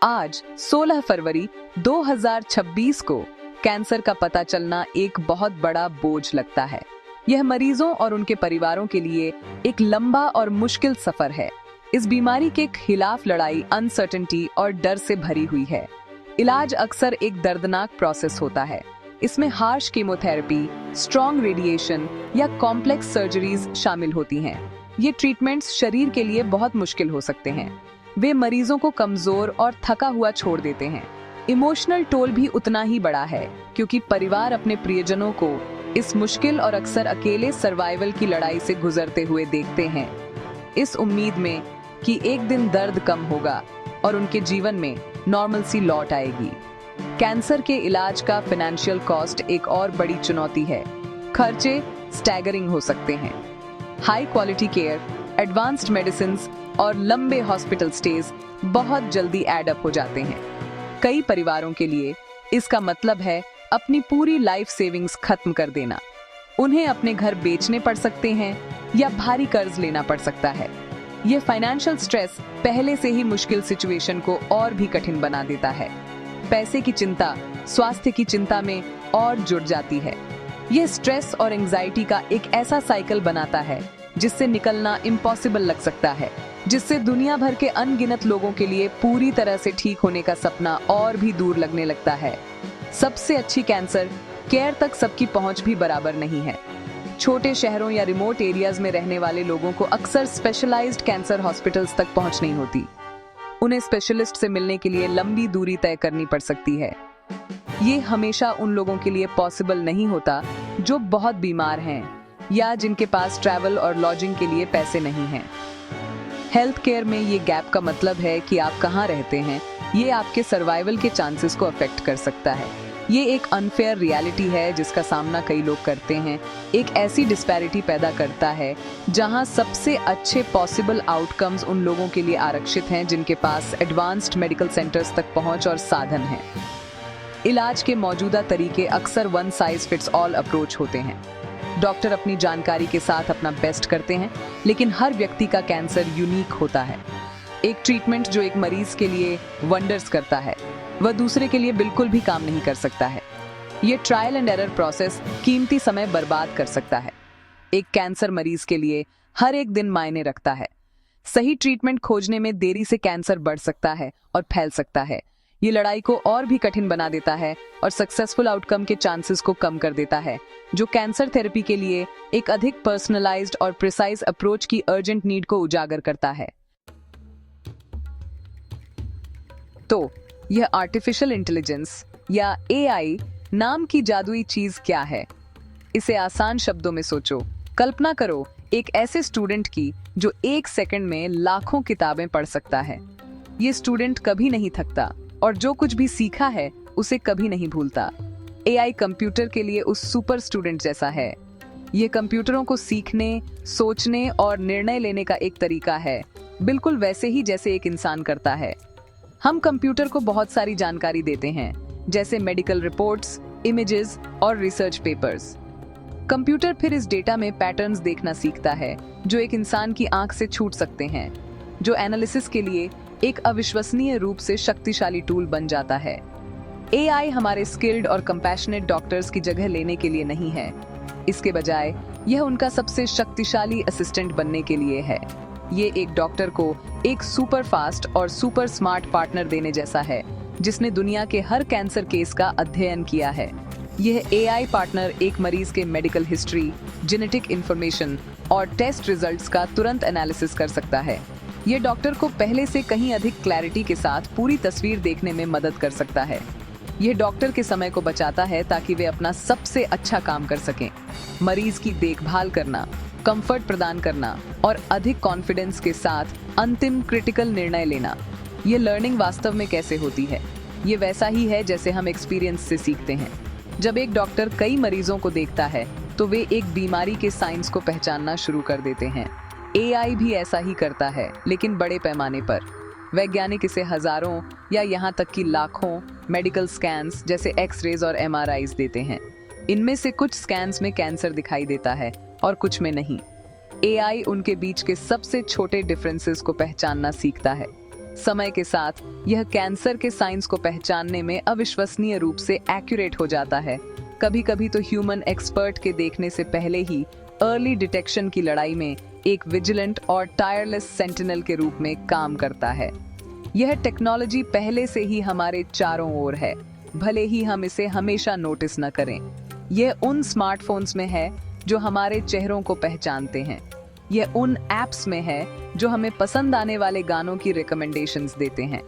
आज 16 फरवरी 2026 को कैंसर का पता चलना एक बहुत बड़ा बोझ लगता है। यह मरीजों और उनके परिवारों के लिए एक लंबा और मुश्किल सफर है। इस बीमारी के खिलाफ लड़ाई अनसर्टेनिटी और डर से भरी हुई है। इलाज अक्सर एक दर्दनाक प्रोसेस होता है। इसमें हार्श कीमोथेरेपी, स्ट्रॉन्ग रेडिएशन या कॉम्प्लेक्स सर्जरीज शामिल होती हैं। ये ट्रीटमेंट्स शरीर के लिए बहुत मुश्किल हो सकते हैं। वे मरीजों को कमजोर और थका हुआ छोड़ देते हैं। इमोशनल टोल भी उतना ही बड़ा है, क्योंकि परिवार अपने प्रियजनों को इस मुश्किल और अक्सर अकेले सर्वाइवल की लड़ाई से गुजरते हुए देखते हैं, इस उम्मीद में कि एक दिन दर्द कम होगा और उनके जीवन में नॉर्मलसी लौट आएगी। कैंसर के इलाज का फाइनेंशियल कॉस्ट एक और बड़ी चुनौती है। खर्चे स्टैगरिंग हो सकते हैं। High quality care, advanced medicines और लंबे हॉस्पिटल स्टेज बहुत जल्दी एड अप हो जाते हैं। कई परिवारों के लिए इसका मतलब है अपनी पूरी लाइफ सेविंग्स खत्म कर देना। उन्हें अपने घर बेचने पड़ सकते हैं या भारी कर्ज लेना पड़ सकता है। ये फाइनेंशियल स्ट्रेस पहले से ही मुश्किल सिचुएशन को और भी कठिन बना देता है। पैसे की चिंता स्वास्थ्य की चिंता में और जुड़ जाती है। यह स्ट्रेस और एंजाइटी का एक ऐसा साइकिल बनाता है जिससे निकलना इम्पॉसिबल लग सकता है, जिससे दुनिया भर के अनगिनत लोगों के लिए पूरी तरह से ठीक होने का सपना और भी दूर लगने लगता है। सबसे अच्छी कैंसर केयर तक सबकी पहुंच भी बराबर नहीं है। छोटे शहरों या रिमोट एरियाज में रहने वाले लोगों को अक्सर स्पेशलाइज्ड कैंसर हॉस्पिटल्स तक पहुंच नहीं होती। उन्हें स्पेशलिस्ट से मिलने के लिए लंबी दूरी तय करनी पड़ सकती है। ये हमेशा उन लोगों के लिए पॉसिबल नहीं होता जो बहुत बीमार हैं या जिनके पास ट्रैवल और लॉजिंग के लिए पैसे नहीं हैं। हेल्थ केयर में ये गैप का मतलब है कि आप कहाँ रहते हैं, ये आपके सर्वाइवल के चांसेस को अफेक्ट कर सकता है। ये एक अनफेयर रियलिटी है जिसका सामना कई लोग करते हैं। एक ऐसी डिस्पैरिटी पैदा करता है जहां सबसे अच्छे पॉसिबल आउटकम्स उन लोगों के लिए आरक्षित हैं जिनके पास एडवांस्ड मेडिकल सेंटर्स तक पहुंच और साधन हैं। इलाज के मौजूदा तरीके अक्सर one size fits all approach होते हैं। डॉक्टर अपनी जानकारी के साथ अपना बेस्ट करते हैं, लेकिन हर व्यक्ति का कैंसर यूनिक होता है। एक ट्रीटमेंट जो एक मरीज के लिए वंडर्स करता है, वह दूसरे के लिए बिल्कुल भी काम नहीं कर सकता है। ये ट्रायल एंड एरर प्रोसेस कीमती समय बर्बाद कर सकता है। एक कैंसर मरीज के लिए हर एक दिन मायने रखता है। सही ट्रीटमेंट खोजने में देरी से कैंसर बढ़ सकता है और फैल सकता है। ये लड़ाई को और भी कठिन बना देता है और सक्सेसफुल आउटकम के चांसेस को कम कर देता है, जो कैंसर थेरेपी के लिए एक अधिक पर्सनलाइज्ड और प्रिसाइज अप्रोच की अर्जेंट नीड को उजागर करता है। तो यह आर्टिफिशियल इंटेलिजेंस या एआई नाम की जादुई चीज क्या है? इसे आसान शब्दों में सोचो। कल्पना करो एक ऐसे स्टूडेंट की जो एक सेकंड में लाखों किताबें पढ़ सकता है। ये स्टूडेंट कभी नहीं थकता और जो कुछ भी सीखा है उसे कभी नहीं भूलता। एआई कंप्यूटर के लिए उस सुपर स्टूडेंट जैसा है। ये कंप्यूटरों को सीखने, सोचने और निर्णय लेने का एक तरीका है, बिल्कुल वैसे ही जैसे एक इंसान करता है। हम कंप्यूटर को बहुत सारी जानकारी देते हैं, जैसे मेडिकल रिपोर्ट्स, इमेजेस और रिसर्च पेपर्स। कंप्यूटर फिर इस डेटा में पैटर्न्स देखना सीखता है जो एक इंसान की आंख से छूट सकते हैं, जो एनालिसिस के लिए एक अविश्वसनीय रूप से शक्तिशाली टूल बन जाता है। एआई हमारे स्किल्ड और कंपैशनेट डॉक्टर्स की जगह लेने के लिए नहीं है। इसके बजाय यह उनका सबसे शक्तिशाली असिस्टेंट बनने के लिए है। ये एक डॉक्टर को एक सुपर फास्ट और सुपर स्मार्ट पार्टनर देने जैसा है, जिसने दुनिया के हर कैंसर केस का अध्ययन किया है। यह एआई पार्टनर एक मरीज के मेडिकल हिस्ट्री, जेनेटिक इंफॉर्मेशन और टेस्ट रिजल्ट्स का तुरंत एनालिसिस कर सकता है। ये डॉक्टर को पहले से कहीं अधिक क्लैरिटी के साथ पूरी तस्वीर देखने में मदद कर सकता है। यह डॉक्टर के समय को बचाता है ताकि वे अपना सबसे अच्छा काम कर सकें। मरीज की देखभाल करना, कंफर्ट प्रदान करना और अधिक कॉन्फिडेंस के साथ अंतिम क्रिटिकल निर्णय लेना। ये लर्निंग वास्तव में कैसे होती है? ये वैसा ही है जैसे हम एक्सपीरियंस से सीखते हैं। जब एक डॉक्टर कई मरीजों को देखता है तो वे एक बीमारी के साइंस को पहचानना शुरू कर देते हैं। एआई भी ऐसा ही करता है, लेकिन बड़े पैमाने पर। वैज्ञानिक इसे हजारों या यहाँ तक कि लाखों मेडिकल स्कैन्स जैसे एक्सरेज और एमआरआईज देते हैं। इनमें से कुछ स्कैन्स में कैंसर दिखाई देता है और कुछ में नहीं। एआई उनके बीच के सबसे छोटे डिफरेंसेस को पहचानना सीखता है। समय के साथ यह कैंसर के साइंस को पहचानने में अविश्वसनीय रूप से एक्यूरेट हो जाता है। कभी कभी तो ह्यूमन एक्सपर्ट के देखने से पहले ही अर्ली डिटेक्शन की लड़ाई में एक विजिलेंट और टायरलेस सेंटिनल के रूप में काम करता है। यह टेक्नोलॉजी पहले से ही हमारे चारों ओर है, भले ही हम इसे हमेशा नोटिस न करें। यह उन स्मार्टफोन्स में है जो हमारे चेहरों को पहचानते हैं। यह उन ऐप्स में है जो हमें पसंद आने वाले गानों की रिकमेंडेशंस देते हैं।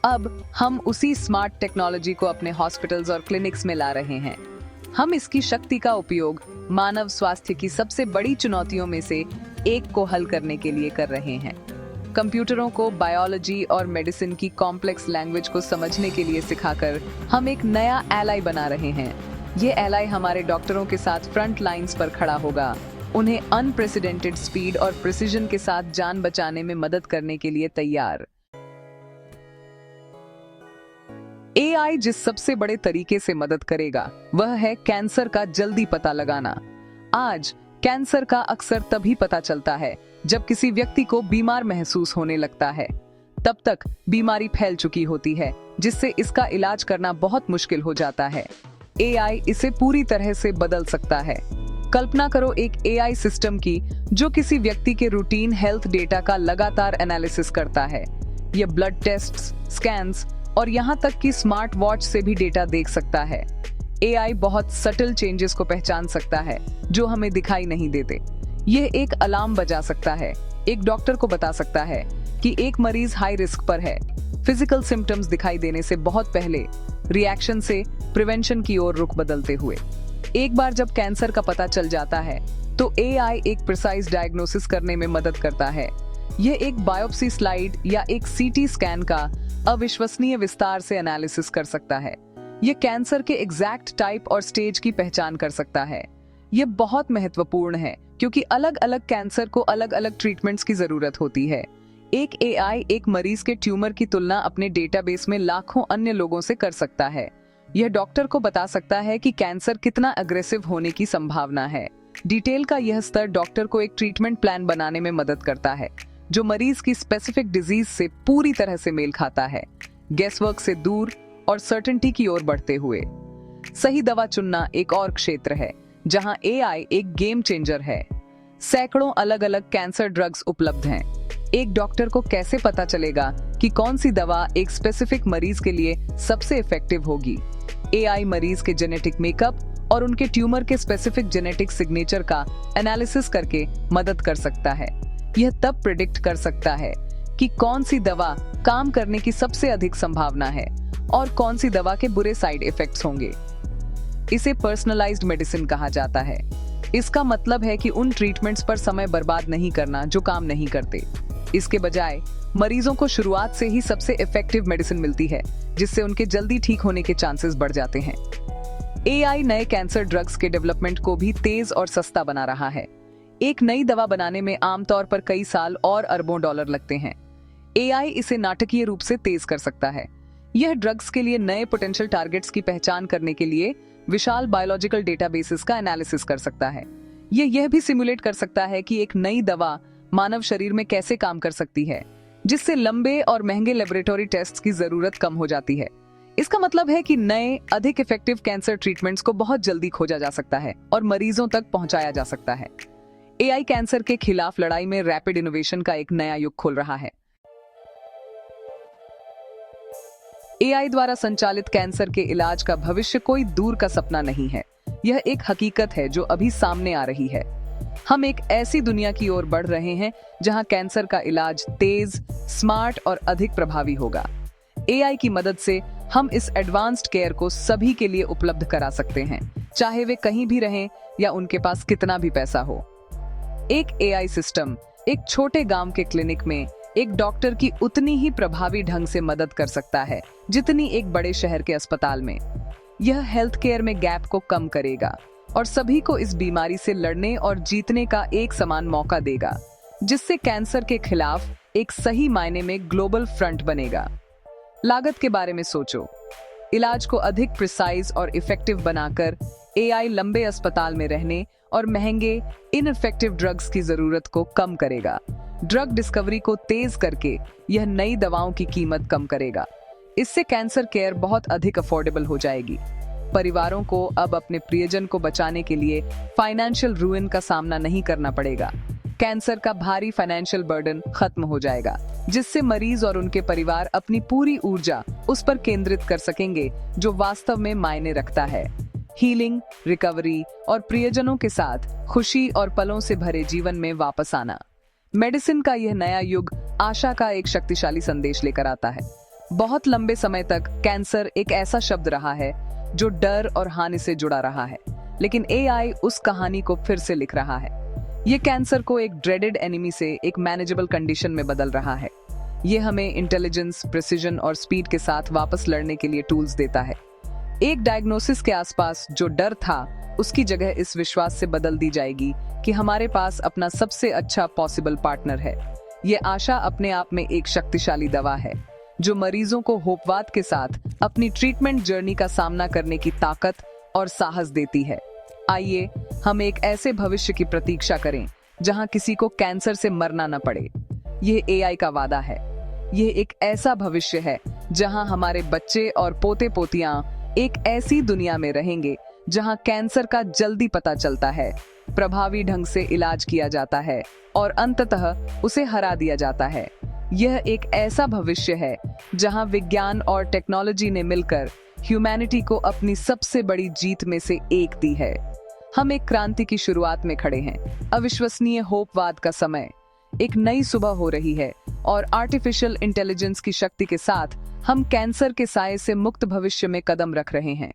अब हम उसी स्मार्ट टेक्नोलॉजी को अपने हॉस्पिटल्स और क्लिनिक्स में ला रहे हैं। हम इसकी शक्ति का उपयोग मानव स्वास्थ्य की सबसे बड़ी चुनौतियों में से एक को हल करने के लिए कर रहे हैं। कंप्यूटरों को बायोलॉजी और मेडिसिन की कॉम्प्लेक्स लैंग्वेज को समझने के लिए सिखाकर हम एक नया एलाई बना रहे हैं। ये एलाई हमारे डॉक्टरों के साथ फ्रंट लाइंस पर खड़ा होगा, उन्हें अनप्रेसिडेंटेड स्पीड और प्रिसिजन के साथ जान बचाने में मदद करने के लिए तैयार। एआई जिस सबसे बड़े तरीके से मदद करेगा वह है कैंसर का जल्दी पता लगाना। आज कैंसर का अक्सर तभी पता चलता है जब किसी व्यक्ति को बीमार महसूस होने लगता है। तब तक बीमारी फैल चुकी होती है, जिससे इसका इलाज करना बहुत मुश्किल हो जाता है। एआई इसे पूरी तरह से बदल सकता है। कल्पना करो एक एआई सिस्टम की जो किसी व्यक्ति के रूटीन हेल्थ डेटा का लगातार एनालिसिस करता है। यह ब्लड टेस्ट्स, स्कैन्स और यहाँ तक कि स्मार्ट वॉच से भी डेटा देख सकता है। एआई बहुत सटल चेंजेस को पहचान सकता है जो हमें दिखाई नहीं देते। यह एक अलार्म बजा सकता है, एक डॉक्टर को बता सकता है कि एक मरीज हाई रिस्क पर है, फिजिकल सिम्टम्स दिखाई देने से बहुत पहले, रिएक्शन से प्रिवेंशन की ओर रुख बदलते हुए। एक बार जब कैंसर का पता चल जाता है तो एआई एक प्रिसाइज डायग्नोसिस करने में मदद करता है। यह एक बायोप्सी स्लाइड या एक सीटी स्कैन का अविश्वसनीय विस्तार से एनालिसिस कर सकता है। यह कैंसर के एग्जैक्ट टाइप और स्टेज की पहचान कर सकता है। यह बहुत महत्वपूर्ण है क्योंकि अलग अलग कैंसर को अलग अलग ट्रीटमेंट्स की जरूरत होती है। एक एआई एक मरीज के ट्यूमर की तुलना अपने डेटाबेस में लाखों अन्य लोगों से कर सकता है। यह डॉक्टर को बता सकता है कि कैंसर कितना अग्रेसिव होने की संभावना है। डिटेल का यह स्तर डॉक्टर को एक ट्रीटमेंट प्लान बनाने में मदद करता है जो मरीज की स्पेसिफिक डिजीज से पूरी तरह से मेल खाता है, गेसवर्क से दूर और सर्टेनिटी की ओर बढ़ते हुए। सही दवा चुनना एक और क्षेत्र है जहां एआई एक गेम चेंजर है। सैकड़ों अलग अलग कैंसर ड्रग्स उपलब्ध हैं। एक डॉक्टर को कैसे पता चलेगा कि कौन सी दवा एक स्पेसिफिक मरीज के लिए सबसे इफेक्टिव होगी? एआई मरीज के जेनेटिक मेकअप और उनके ट्यूमर के स्पेसिफिक जेनेटिक सिग्नेचर का एनालिसिस करके मदद कर सकता है। यह तब प्रिडिक्ट कर सकता है कि कौन सी दवा काम करने की सबसे अधिक संभावना है और कौन सी दवा के बुरे साइड इफेक्ट्स होंगे। इसे पर्सनलाइज्ड मेडिसिन कहा जाता है। इसका मतलब है कि उन ट्रीटमेंट्स पर समय बर्बाद नहीं करना जो काम नहीं करते। इसके बजाय मरीजों को शुरुआत से ही सबसे इफेक्टिव मेडिसिन मिलती है, जिससे उनके जल्दी ठीक होने के चांसेस बढ़ जाते हैं। एआई नए कैंसर ड्रग्स के डेवलपमेंट को भी तेज और सस्ता बना रहा है। एक नई दवा बनाने में आमतौर पर कई साल और अरबों डॉलर लगते हैं। एआई इसे नाटकीय रूप से तेज कर सकता है। यह ड्रग्स के लिए नए पोटेंशियल टारगेट्स की पहचान करने के लिए विशाल बायोलॉजिकल डेटाबेसेस का एनालिसिस कर सकता है। यह भी सिमुलेट कर सकता है कि एक नई दवा मानव शरीर में कैसे काम कर सकती है, जिससे लंबे और महंगे लेबोरेटरी टेस्ट्स की जरूरत कम हो जाती है। इसका मतलब है कि नए अधिक इफेक्टिव कैंसर ट्रीटमेंट्स को बहुत जल्दी खोजा जा सकता है और मरीजों तक पहुंचाया जा सकता है। एआई कैंसर के खिलाफ लड़ाई में रैपिड इनोवेशन का एक नया युग खोल रहा है। एआई द्वारा संचालित कैंसर के इलाज का भविष्य कोई दूर का सपना नहीं है। यह एक हकीकत है जो अभी सामने आ रही है। हम एक ऐसी दुनिया की ओर बढ़ रहे हैं जहां कैंसर का इलाज तेज, स्मार्ट और अधिक प्रभावी होगा। एआई की मदद से हम इस एडवांस्ड केयर को सभी के लिए उपलब्ध करा सकते हैं, चाहे वे कहीं भी रहें या उनके पास कितना भी पैसा हो। एक एआई सिस्टम एक छोटे गांव के क्लिनिक में एक डॉक्टर की उतनी ही प्रभावी ढंग से मदद कर सकता है जितनी एक बड़े शहर के अस्पताल में। यह हेल्थ केयर में गैप को कम करेगा और सभी को इस बीमारी से लड़ने और जीतने का एक समान मौका देगा, जिससे कैंसर के खिलाफ एक सही मायने में ग्लोबल फ्रंट बनेगा। लागत के बारे में सोचो। इलाज को अधिक प्रिसाइज और इफेक्टिव बनाकर एआई लंबे अस्पताल में रहने और महंगे इनइफेक्टिव ड्रग्स की जरूरत को कम करेगा। ड्रग डिस्कवरी को तेज करके यह नई दवाओं की कीमत कम करेगा। इससे कैंसर केयर बहुत अधिक अफोर्डेबल हो जाएगी। परिवारों को अब अपने प्रियजन को बचाने के लिए फाइनेंशियल रूइन का सामना नहीं करना पड़ेगा। कैंसर का भारी फाइनेंशियल बर्डन खत्म हो जाएगा, जिससे मरीज और उनके परिवार अपनी पूरी ऊर्जा उस पर केंद्रित कर सकेंगे जो वास्तव में मायने रखता है। हीलिंग, रिकवरी और प्रियजनों के साथ खुशी और पलों से भरे जीवन में वापस आना। मेडिसिन का यह नया युग आशा का एक शक्तिशाली संदेश लेकर आता है। बहुत लंबे समय तक कैंसर एक ऐसा शब्द रहा है जो डर और हानि से जुड़ा रहा है, लेकिन एआई उस कहानी को फिर से लिख रहा है। ये कैंसर को एक ड्रेडेड एनिमी से एक मैनेजेबल कंडीशन में बदल रहा है। ये हमें इंटेलिजेंस, प्रिसिजन और स्पीड के साथ वापस लड़ने के लिए टूल्स देता है। एक डायग्नोसिस के आसपास जो डर था, उसकी जगह इस विश्वास से बदल दी जाएगी कि हमारे पास अपना सबसे अच्छा पॉसिबल पार्टनर है। ये आशा अपने आप में एक शक्तिशाली दवा है जो मरीजों को होपवाद के साथ अपनी ट्रीटमेंट जर्नी का सामना करने की ताकत और साहस देती है। आइए हम एक ऐसे भविष्य की प्रतीक्षा करें जहां किसी को कैंसर से मरना न पड़े। यह एआई का वादा है। यह एक ऐसा भविष्य है जहां हमारे बच्चे और पोते पोतियां एक ऐसी दुनिया में रहेंगे जहां कैंसर का जल्दी पता चलता है, प्रभावी ढंग से इलाज किया जाता है और अंततः उसे हरा दिया जाता है। यह एक ऐसा भविष्य है जहां विज्ञान और टेक्नोलॉजी ने मिलकर ह्यूमैनिटी को अपनी सबसे बड़ी जीत में से एक दी है। हम एक क्रांति की शुरुआत में खड़े हैं। अविश्वसनीय होपवाद का समय। एक नई सुबह हो रही है और आर्टिफिशियल इंटेलिजेंस की शक्ति के साथ हम कैंसर के साये से मुक्त भविष्य में कदम रख रहे हैं।